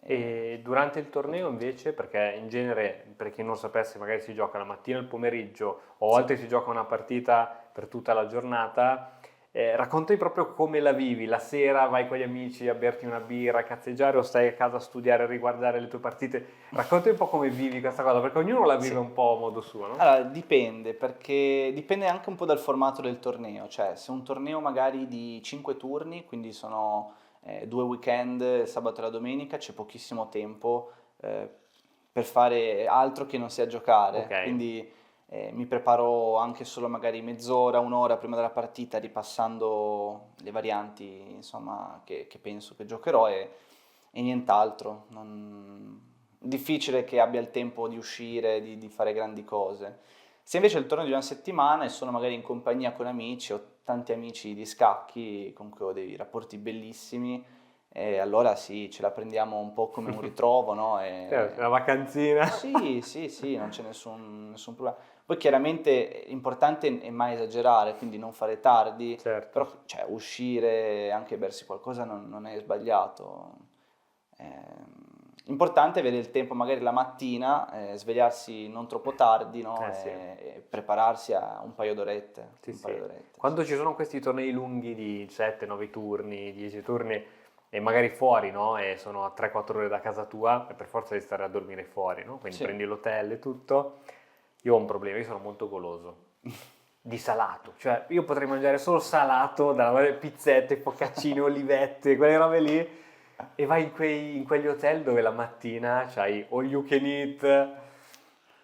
E durante il torneo invece, perché in genere, per chi non sapesse, magari si gioca la mattina e il pomeriggio, o a volte si gioca una partita per tutta la giornata, raccontami proprio come la vivi. La sera vai con gli amici a berti una birra, a cazzeggiare, o stai a casa a studiare, a riguardare le tue partite? Raccontami un po' come vivi questa cosa, perché ognuno la vive un po' a modo suo, no? Allora, dipende, perché dipende anche un po' dal formato del torneo, cioè se un torneo magari di 5 turni, quindi sono 2 weekend, il sabato e la domenica, c'è pochissimo tempo per fare altro che non sia giocare, Ok. quindi mi preparo anche solo magari mezz'ora, un'ora prima della partita, ripassando le varianti, insomma, che penso che giocherò e nient'altro. Difficile che abbia il tempo di uscire, di fare grandi cose. Se invece è il torneo di una settimana e sono magari in compagnia con amici, ho tanti amici di scacchi con cui ho dei rapporti bellissimi, e allora sì, ce la prendiamo un po' come un ritrovo, no? La vacanzina. Sì, non c'è nessun problema. Poi chiaramente l'importante è mai esagerare, quindi non fare tardi, Certo. però cioè, uscire, anche bersi qualcosa non è sbagliato. Importante avere il tempo magari la mattina, svegliarsi non troppo tardi, no? Sì. E prepararsi a un paio d'orette. Sì, un sì. paio d'orette. Quando ci sono questi tornei lunghi di 7, 9 turni, 10 turni e magari fuori, no? E sono a 3-4 ore da casa tua e per forza devi stare a dormire fuori, no? Quindi Sì. prendi l'hotel e tutto. Io ho un problema, io sono molto goloso di salato, cioè io potrei mangiare solo salato, pizzette, focaccine, olivette, quelle robe lì, e vai in quegli hotel dove la mattina c'hai all you can eat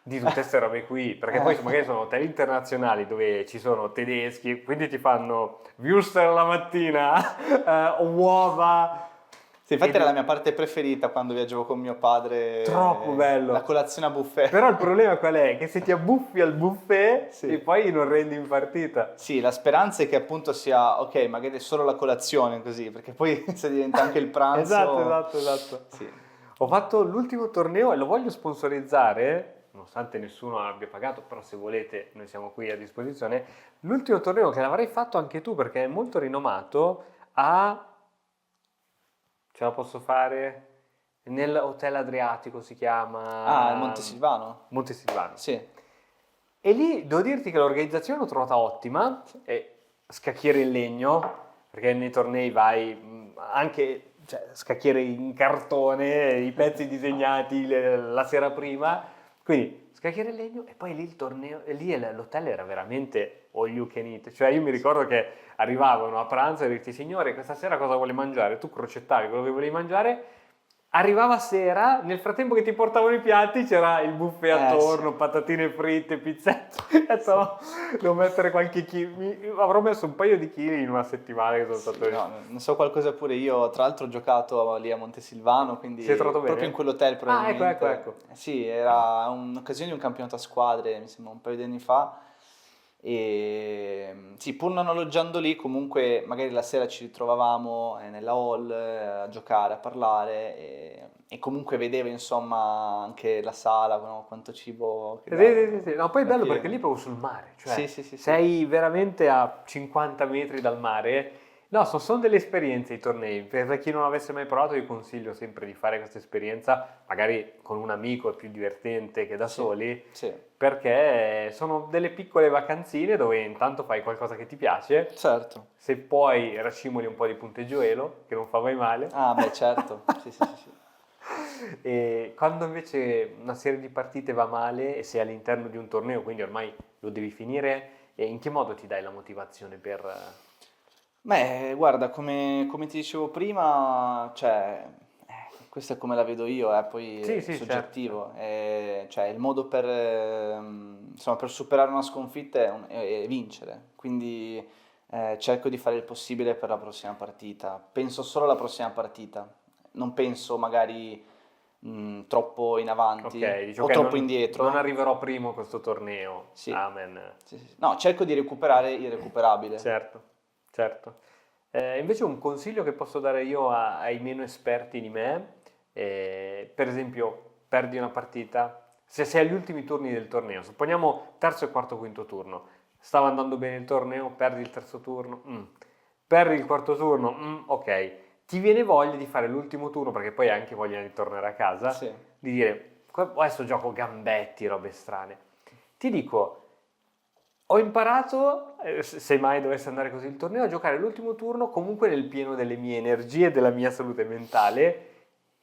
di tutte queste robe qui, perché poi magari sono hotel internazionali dove ci sono tedeschi, quindi ti fanno würstel la mattina, uova. Sì, infatti Ed- era la mia parte preferita quando viaggiavo con mio padre. Troppo bello. La colazione a buffet. Però il problema qual è? Che se ti abbuffi al buffet Sì. e poi non rendi in partita. Sì, la speranza è che appunto sia, ok, magari solo la colazione così, perché poi se diventa anche il pranzo... Esatto. Sì. Ho fatto l'ultimo torneo e lo voglio sponsorizzare, nonostante nessuno abbia pagato, però se volete noi siamo qui a disposizione. L'ultimo torneo che l'avrei fatto anche tu perché è molto rinomato ce la posso fare? Nell'Hotel Adriatico si chiama... Ah, il Montesilvano? Montesilvano. Sì. E lì devo dirti che l'organizzazione l'ho trovata ottima, e scacchiere in legno, perché nei tornei vai anche scacchiere in cartone, i pezzi disegnati la sera prima, quindi scacchiere in legno e poi lì il torneo, e lì l'hotel era veramente all you can eat, cioè io mi ricordo che arrivavano a pranzo e dici signore questa sera cosa vuole mangiare? Tu crocettavi quello che volevi mangiare. Arrivava sera, nel frattempo che ti portavano i piatti c'era il buffet attorno, sì. patatine fritte, pizzette. Ho detto, no, devo mettere qualche chilo. Avrò messo un paio di chili in una settimana che sono stato lì. No, ne so qualcosa pure io, tra l'altro ho giocato lì a Montesilvano, quindi Si è trovato bene? proprio in quell'hotel probabilmente. Ecco. Sì, era un'occasione di un campionato a squadre, mi sembra un paio di anni fa. E sì, pur non alloggiando lì, comunque magari la sera ci ritrovavamo nella hall a giocare, a parlare e comunque vedevo insomma anche la sala, no, quanto cibo che Sì. No, poi è bello pieno. perché lì è proprio sul mare, cioè Sì. sei veramente a 50 metri dal mare. No, sono delle esperienze i tornei, per chi non avesse mai provato io consiglio sempre di fare questa esperienza, magari con un amico è più divertente che da soli, Sì. perché sono delle piccole vacanzine dove intanto fai qualcosa che ti piace, Certo. se poi racimoli un po' di punteggiuelo, che non fa mai male. Ah, beh, certo. Sì. E quando invece una serie di partite va male e sei all'interno di un torneo, quindi ormai lo devi finire, e in che modo ti dai la motivazione per... Beh, guarda, come ti dicevo prima, cioè, questa è come la vedo io, poi è Sì, soggettivo. Cioè, il modo per, insomma, per superare una sconfitta è vincere, quindi cerco di fare il possibile per la prossima partita. Penso solo alla prossima partita, non penso magari troppo in avanti Ok, dici, o ok, troppo non, indietro. non arriverò primo a questo torneo. Sì. Amen. Sì. No, cerco di recuperare il recuperabile. Certo. Invece un consiglio che posso dare io ai meno esperti di me, per esempio, perdi una partita, se sei agli ultimi turni del torneo, supponiamo terzo e quarto quinto turno, stava andando bene il torneo, perdi il terzo turno, perdi il quarto turno, ok, ti viene voglia di fare l'ultimo turno, perché poi hai anche voglia di tornare a casa, Sì. di dire, adesso gioco gambetti, robe strane. Ti dico, ho imparato, se mai dovesse andare così il torneo, a giocare l'ultimo turno comunque nel pieno delle mie energie e della mia salute mentale,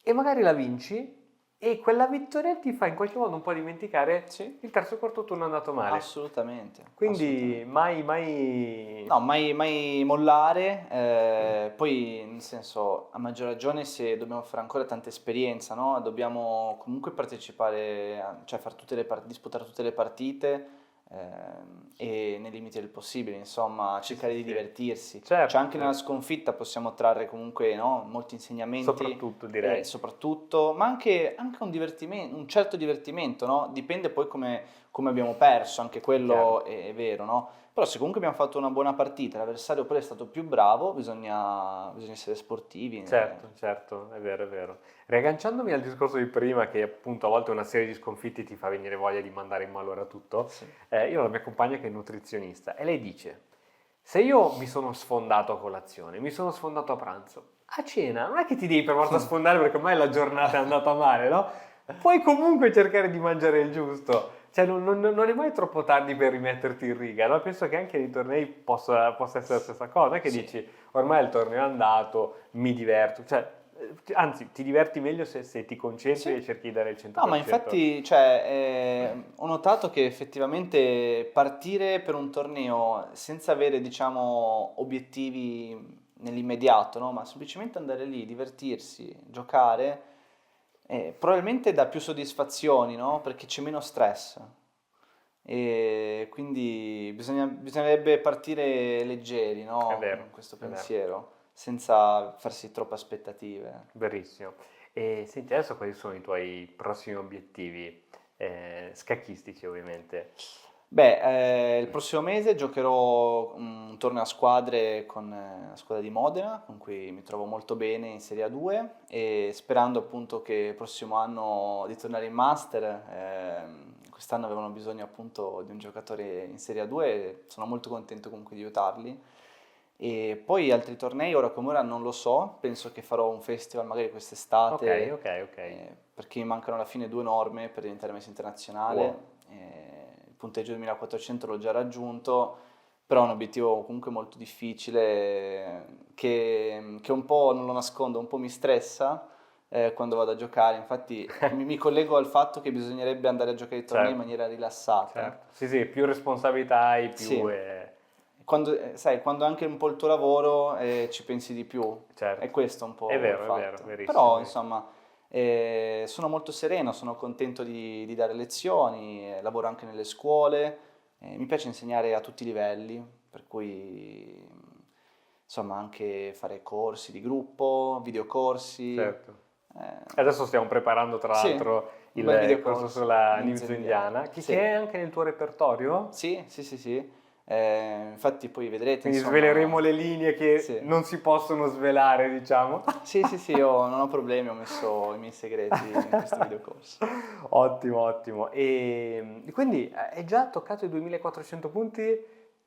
e magari la vinci e quella vittoria ti fa in qualche modo un po' dimenticare Sì. il terzo e quarto turno è andato male. Assolutamente. Quindi mai... No, mai mollare, poi nel senso, a maggior ragione se dobbiamo fare ancora tanta esperienza, no? Dobbiamo comunque partecipare, cioè disputare tutte le partite e nei limiti del possibile, insomma, cercare di divertirsi. Certo, Cioè anche certo. nella sconfitta possiamo trarre comunque, no, molti insegnamenti. Soprattutto, direi. Soprattutto, ma anche un divertimento, un certo divertimento, no? Dipende poi come abbiamo perso, anche quello è vero, no? Però se comunque abbiamo fatto una buona partita, l'avversario poi è stato più bravo, bisogna essere sportivi. Certo, è vero. Riagganciandomi al discorso di prima, che appunto a volte una serie di sconfitte ti fa venire voglia di mandare in malora tutto, Sì. io ho la mia compagna che è nutrizionista e lei dice, se io mi sono sfondato a colazione, mi sono sfondato a pranzo, a cena non è che ti devi per forza sfondare perché ormai la giornata è andata male, no? Puoi comunque cercare di mangiare il giusto. Cioè non è mai troppo tardi per rimetterti in riga, no? Penso che anche nei tornei possa essere la stessa cosa, non è che Sì. dici ormai il torneo è andato, mi diverto, cioè, anzi ti diverti meglio se ti concentri Sì. e cerchi di dare il 100%. No, ma infatti, cioè, ho notato che effettivamente partire per un torneo senza avere, diciamo, obiettivi nell'immediato, no? Ma semplicemente andare lì, divertirsi, giocare, probabilmente dà più soddisfazioni, no? Perché c'è meno stress. E quindi bisognerebbe partire leggeri, È no? vero, Con questo è vero. pensiero, senza farsi troppe aspettative. Verissimo. E senti, adesso quali sono i tuoi prossimi obiettivi? Scacchistici ovviamente. Beh, il prossimo mese giocherò un torneo a squadre con la squadra di Modena, con cui mi trovo molto bene in Serie A2 e sperando appunto che il prossimo anno di tornare in Master. Quest'anno avevano bisogno appunto di un giocatore in Serie A2 e sono molto contento comunque di aiutarli. E poi altri tornei, ora come ora non lo so, penso che farò un festival magari quest'estate, Ok. perché mi mancano alla fine 2 norme per diventare messa internazionale. Wow. Il punteggio 2400 l'ho già raggiunto, però è un obiettivo comunque molto difficile che un po', non lo nascondo, un po' mi stressa quando vado a giocare. Infatti mi collego al fatto che bisognerebbe andare a giocare i tornei in Certo. maniera rilassata. Certo. Sì, più responsabilità hai, più... Sì. Quando, sai, quando anche un po' il tuo lavoro ci pensi di più, Certo. è questo un po' È vero, il è fatto. vero, verissimo, Però verissimo. insomma sono molto sereno, sono contento di dare lezioni, lavoro anche nelle scuole, mi piace insegnare a tutti i livelli, per cui insomma anche fare corsi di gruppo, videocorsi. Certo. eh, Adesso stiamo preparando tra Sì, l'altro un bel il videocorso, corso sulla Ninja Ninja Indiana. Indiana, che Sì. è anche nel tuo repertorio? Sì. Infatti poi vedrete, Quindi insomma, sveleremo le linee che sì. non si possono svelare, diciamo. Sì, io non ho problemi, ho messo i miei segreti in questo videocorso. Ottimo. E quindi hai già toccato i 2400 punti,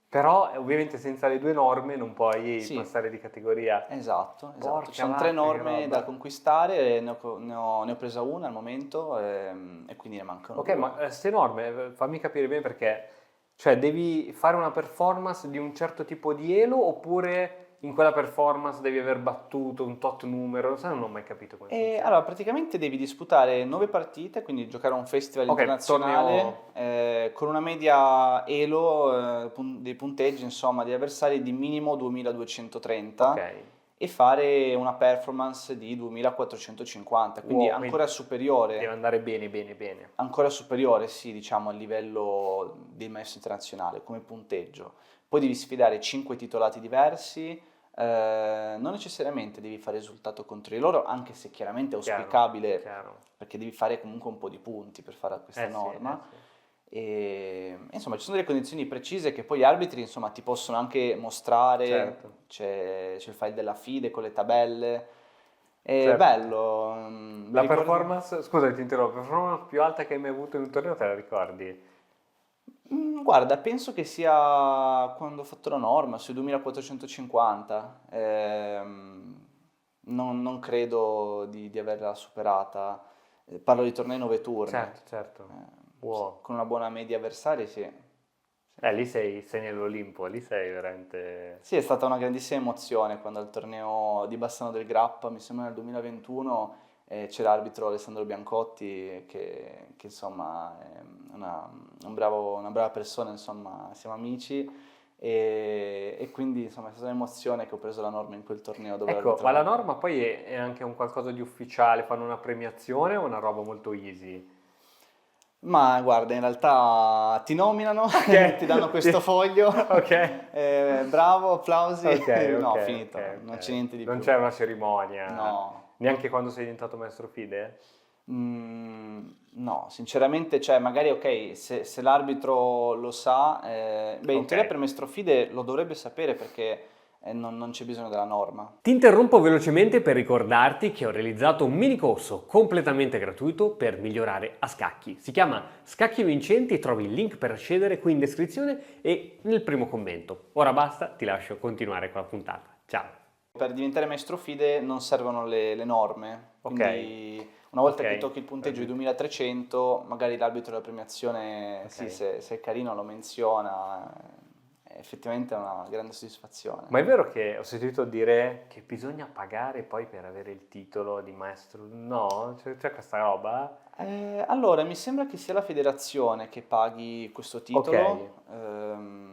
però ovviamente senza le 2 norme non puoi Sì. passare di categoria. Esatto. Porca Ci sono vacca, 3 che norme roba. da conquistare, ne ho presa una al momento e quindi ne mancano Ok, 2. ma queste norme, fammi capire bene perché, cioè devi fare una performance di un certo tipo di elo oppure in quella performance devi aver battuto un tot numero? Sai, non ho mai capito come funziona. Allora, praticamente devi disputare 9 partite, quindi giocare a un festival Ok, internazionale con una media elo dei punteggi, insomma, di avversari di minimo 2230 Ok. e fare una performance di 2450, quindi Wow, ancora deve superiore. andare bene. Ancora superiore, sì, diciamo, al livello del maestro internazionale come punteggio. Poi devi sfidare 5 titolati diversi, non necessariamente devi fare risultato contro di loro, anche se chiaramente è auspicabile, Chiaro. perché devi fare comunque un po' di punti per fare questa Sì, norma. sì. E insomma, ci sono delle condizioni precise che poi gli arbitri, insomma, ti possono anche mostrare, Certo. c'è il file della FIDE con le tabelle. È Certo. bello. La mi ricordo- performance, scusa ti interrompo, la performance più alta che hai mai avuto in un torneo te la ricordi? Guarda, penso che sia quando ho fatto la norma, sui 2450. Non credo di averla superata. Parlo di tornei 9 turni. Certo. Wow. Con una buona media avversari, sì. Lì sei nell'Olimpo, lì sei veramente... Sì, è stata una grandissima emozione quando al torneo di Bassano del Grappa, mi sembra nel 2021, c'è l'arbitro Alessandro Biancotti che insomma è una brava persona, insomma siamo amici e quindi insomma è stata un'emozione che ho preso la norma in quel torneo dove Ecco, ma arbitravo. la norma poi è anche un qualcosa di ufficiale, fanno una premiazione o una roba molto easy? Ma guarda, in realtà ti nominano, Ok. ti danno questo foglio, Ok. bravo, applausi, no, Ok, finito, ok. non c'è niente di Non più. c'è una cerimonia? No. Neanche quando sei diventato maestro FIDE? No, sinceramente, cioè magari ok, se l'arbitro lo sa, in Ok. teoria per maestro fide lo dovrebbe sapere perché non c'è bisogno della norma. Ti interrompo velocemente per ricordarti che ho realizzato un mini corso completamente gratuito per migliorare a scacchi. Si chiama Scacchi Vincenti, trovi il link per accedere qui in descrizione e nel primo commento. Ora basta, ti lascio continuare con la puntata. Ciao! Per diventare maestro FIDE non servono le norme, quindi una volta che tocchi il punteggio di 2300, magari l'arbitro della premiazione, sì, se è carino lo menziona, effettivamente è una grande soddisfazione. Ma è vero che ho sentito dire che bisogna pagare poi per avere il titolo di maestro? No? C'è questa roba? Allora, mi sembra che sia la federazione che paghi questo titolo. Ok.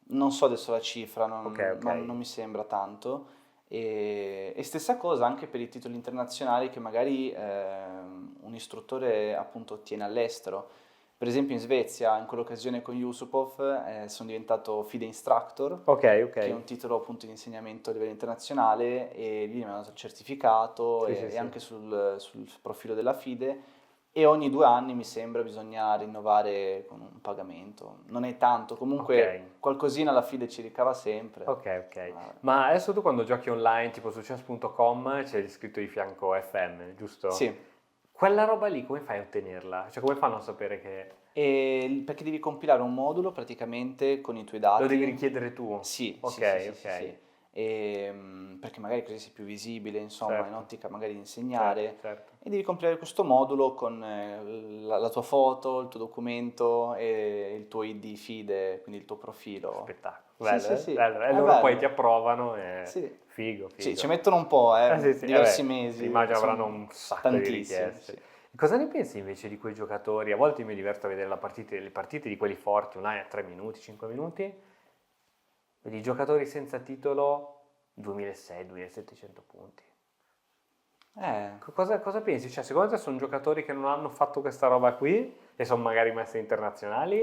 Non so adesso la cifra, Ok. ma non mi sembra tanto. E stessa cosa anche per i titoli internazionali che magari un istruttore appunto ottiene all'estero. Per esempio in Svezia, in quell'occasione con Yusupov, sono diventato FIDE Instructor, Ok. che è un titolo appunto di insegnamento a livello internazionale, e lì mi hanno dato il certificato e anche sul profilo della FIDE, e ogni 2 anni mi sembra bisogna rinnovare con un pagamento. Non è tanto, comunque qualcosina la FIDE ci ricava sempre. Ok. Ma adesso tu quando giochi online, tipo su chess.com, c'è scritto di fianco FM, giusto? Sì. Quella roba lì come fai a ottenerla? Cioè come fanno a sapere che... Perché devi compilare un modulo praticamente con i tuoi dati. Lo devi richiedere tu? Sì, Ok. sì. Perché magari così sei più visibile, insomma, Certo. in ottica magari di insegnare. Certo. E devi compilare questo modulo con la tua foto, il tuo documento e il tuo ID FIDE, quindi il tuo profilo. Spettacolo. Bello, Sì. bello. E È loro bello. poi ti approvano e... Sì. Figo. Sì, ci mettono un po', diversi mesi. Immagino avranno sono un sacco di richieste. sì. Cosa ne pensi invece di quei giocatori? A volte mi diverto a vedere le partite di quelli forti, online a 3 minuti, 5 minuti, vedi i giocatori senza titolo 2600-2700 punti. Cosa pensi? Cioè, secondo te sono giocatori che non hanno fatto questa roba qui e sono magari maestri internazionali?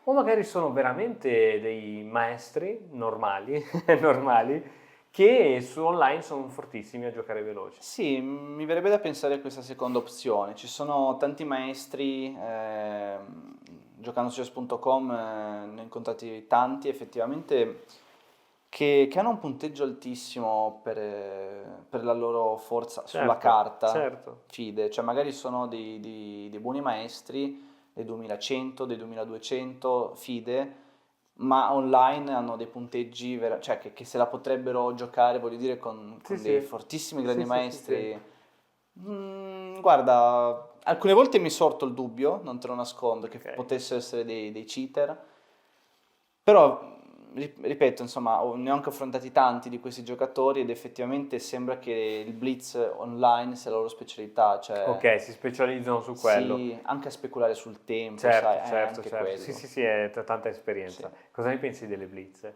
O magari sono veramente dei maestri normali che su online sono fortissimi a giocare veloce? Sì, mi verrebbe da pensare a questa seconda opzione. Ci sono tanti maestri, giocando su chess.com ne ho incontrati tanti effettivamente, che hanno un punteggio altissimo per la loro forza sulla carta, certo. FIDE, cioè magari sono dei buoni maestri, dei 2100, dei 2200 FIDE, ma online hanno dei punteggi cioè che se la potrebbero giocare, voglio dire, con dei fortissimi grandi maestri. Guarda, alcune volte mi sorto il dubbio, non te lo nascondo, che potessero essere dei cheater, però ripeto, insomma, ne ho anche affrontati tanti di questi giocatori ed effettivamente sembra che il blitz online sia la loro specialità, cioè Ok, si specializzano su quello. sì, anche a speculare sul tempo, Certo, sai, anche quello. Sì, è tanta esperienza. Sì. Cosa ne pensi delle blitz?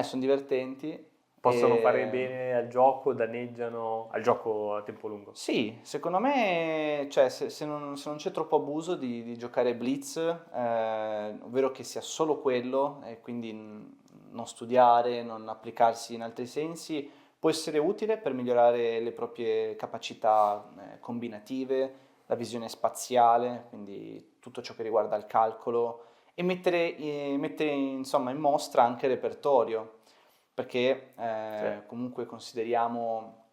Sono divertenti. Possono fare bene al gioco, danneggiano al gioco a tempo lungo? Sì, secondo me, cioè, se non c'è troppo abuso di giocare blitz, ovvero che sia solo quello, e quindi non studiare, non applicarsi in altri sensi, può essere utile per migliorare le proprie capacità combinative, la visione spaziale, quindi tutto ciò che riguarda il calcolo, e mettere insomma in mostra anche il repertorio, perché comunque consideriamo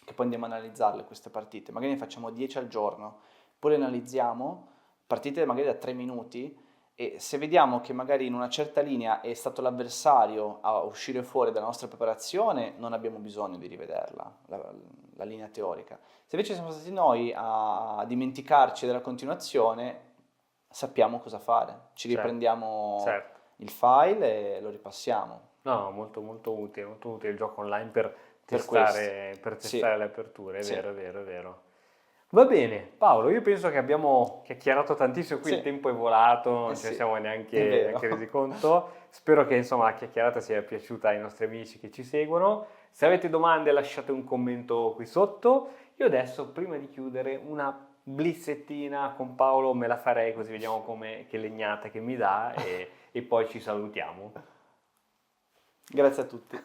che poi andiamo a analizzarle queste partite, magari ne facciamo 10 al giorno, poi le analizziamo, partite magari da 3 minuti, e se vediamo che magari in una certa linea è stato l'avversario a uscire fuori dalla nostra preparazione, non abbiamo bisogno di rivederla, la linea teorica. Se invece siamo stati noi a dimenticarci della continuazione, sappiamo cosa fare, ci riprendiamo il file e lo ripassiamo. No, molto utile il gioco online per testare le aperture, è vero. Va bene, Paolo, io penso che abbiamo chiacchierato tantissimo, qui il tempo è volato, non ce ne siamo neanche resi conto. Spero che insomma la chiacchierata sia piaciuta ai nostri amici che ci seguono. Se avete domande lasciate un commento qui sotto. Io adesso, prima di chiudere, una blitzettina con Paolo me la farei, così vediamo che legnata che mi dà e poi ci salutiamo. Grazie a tutti.